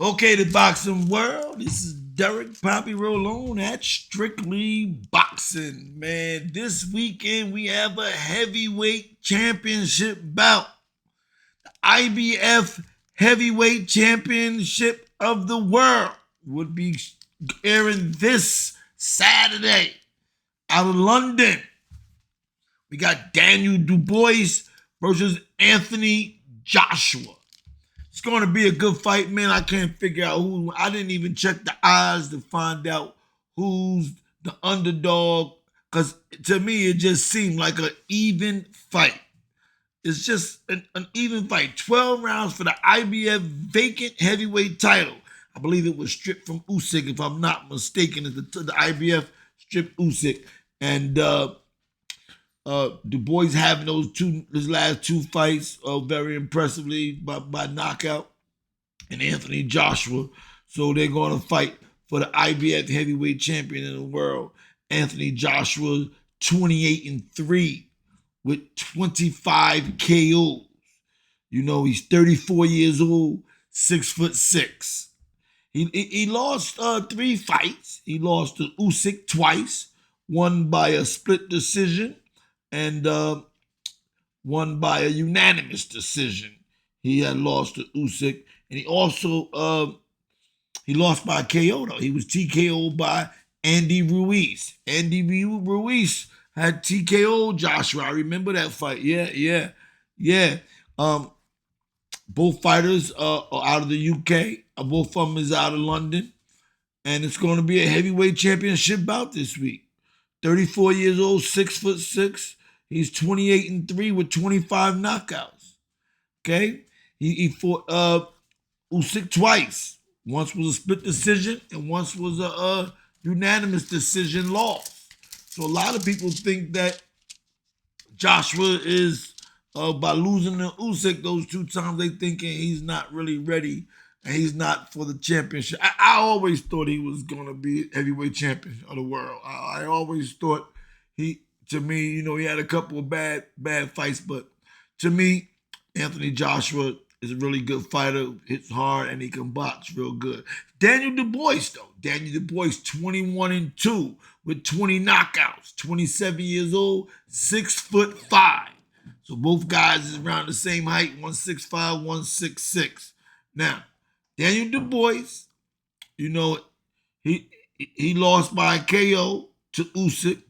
Okay, the boxing world. This is Derek Poppy Rolone at Strictly Boxing. Man, this weekend we have a heavyweight championship bout. IBF Heavyweight Championship of the World would be airing this Saturday out of London. We got Daniel Dubois versus Anthony Joshua. It's going to be a good fight, man. I can't figure out who. I didn't even check the odds to find out who's the underdog, because to me, it just seemed like an even fight. It's just an even fight. 12 rounds for the IBF vacant heavyweight title. I believe it was stripped from Usyk, if I'm not mistaken. The IBF stripped Usyk. And Dubois having his last two fights very impressively by knockout, and Anthony Joshua. So they're going to fight for the IBF heavyweight champion in the world. Anthony Joshua, 28-3 with 25 KOs. You know, he's 34 years old, 6'6". He lost three fights. He lost to Usyk twice, won by a split decision, and won by a unanimous decision. He had lost to Usyk, and he also he lost by KO though. He was TKO'd by Andy Ruiz. Andy Ruiz had TKO Joshua. I remember that fight. Yeah. Both fighters are out of the UK. Both of them is out of London, and it's going to be a heavyweight championship bout this week. 34 years old, 6'6". He's 28-3 with 25 knockouts. Okay, he fought Usyk twice. Once was a split decision, and once was a unanimous decision loss. So a lot of people think that Joshua is by losing to Usyk those two times, they thinking he's not really ready and he's not for the championship. I always thought he was going to be heavyweight champion of the world. I always thought to me, you know, he had a couple of bad fights, but to me, Anthony Joshua is a really good fighter, hits hard, and he can box real good. Daniel Dubois, though. Daniel Dubois, 21-2 with 20 knockouts, 27 years old, 6'5". So both guys is around the same height, 165, 166. Now, Daniel Dubois, you know, he lost by KO to Usyk.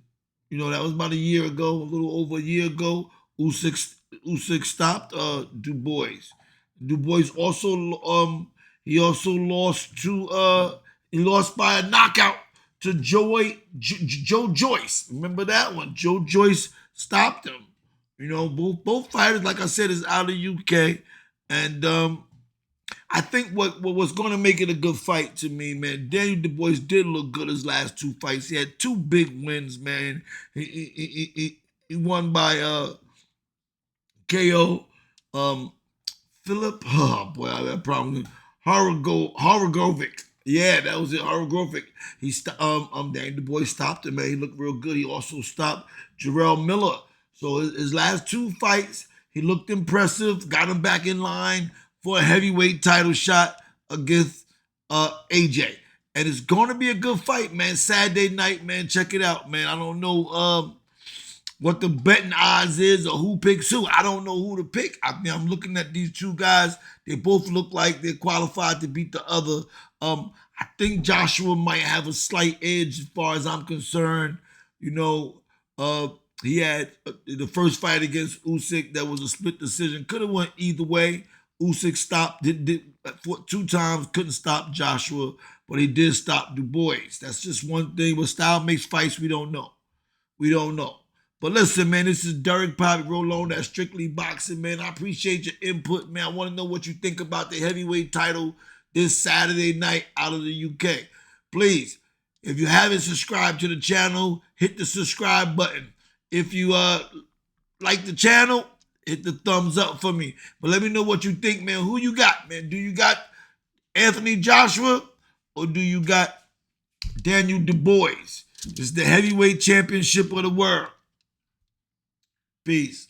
You know, that was about a year ago, a little over a year ago. Usyk stopped Dubois. Dubois also lost by a knockout to Joe Joyce. Remember that one? Joe Joyce stopped him. You know, both fighters, like I said, is out of UK, and I think what was going to make it a good fight to me, man, Daniel Dubois did look good his last two fights. He had two big wins, man. He won by KO. Philip, oh boy, I had a problem. Horogovic. Yeah, that was it. Horogovic. Daniel Dubois stopped him, man. He looked real good. He also stopped Jarrell Miller. So his last two fights, he looked impressive, got him back in line for a heavyweight title shot against AJ. And it's going to be a good fight, man. Saturday night, man. Check it out, man. I don't know what the betting odds is or who picks who. I don't know who to pick. I mean, I'm looking at these two guys. They both look like they're qualified to beat the other. I think Joshua might have a slight edge as far as I'm concerned. You know, he had the first fight against Usyk that was a split decision. Could have went either way. Usyk stopped, did two times, couldn't stop Joshua, but he did stop Dubois. That's just one thing. What style makes fights, we don't know. We don't know. But listen, man, this is Derek Poppy Rolone, that's Strictly Boxing, man. I appreciate your input, man. I want to know what you think about the heavyweight title this Saturday night out of the UK. Please, if you haven't subscribed to the channel, hit the subscribe button. If you like the channel, hit the thumbs up for me. But let me know what you think, man. Who you got, man? Do you got Anthony Joshua or do you got Daniel Dubois? It's the heavyweight championship of the world. Peace.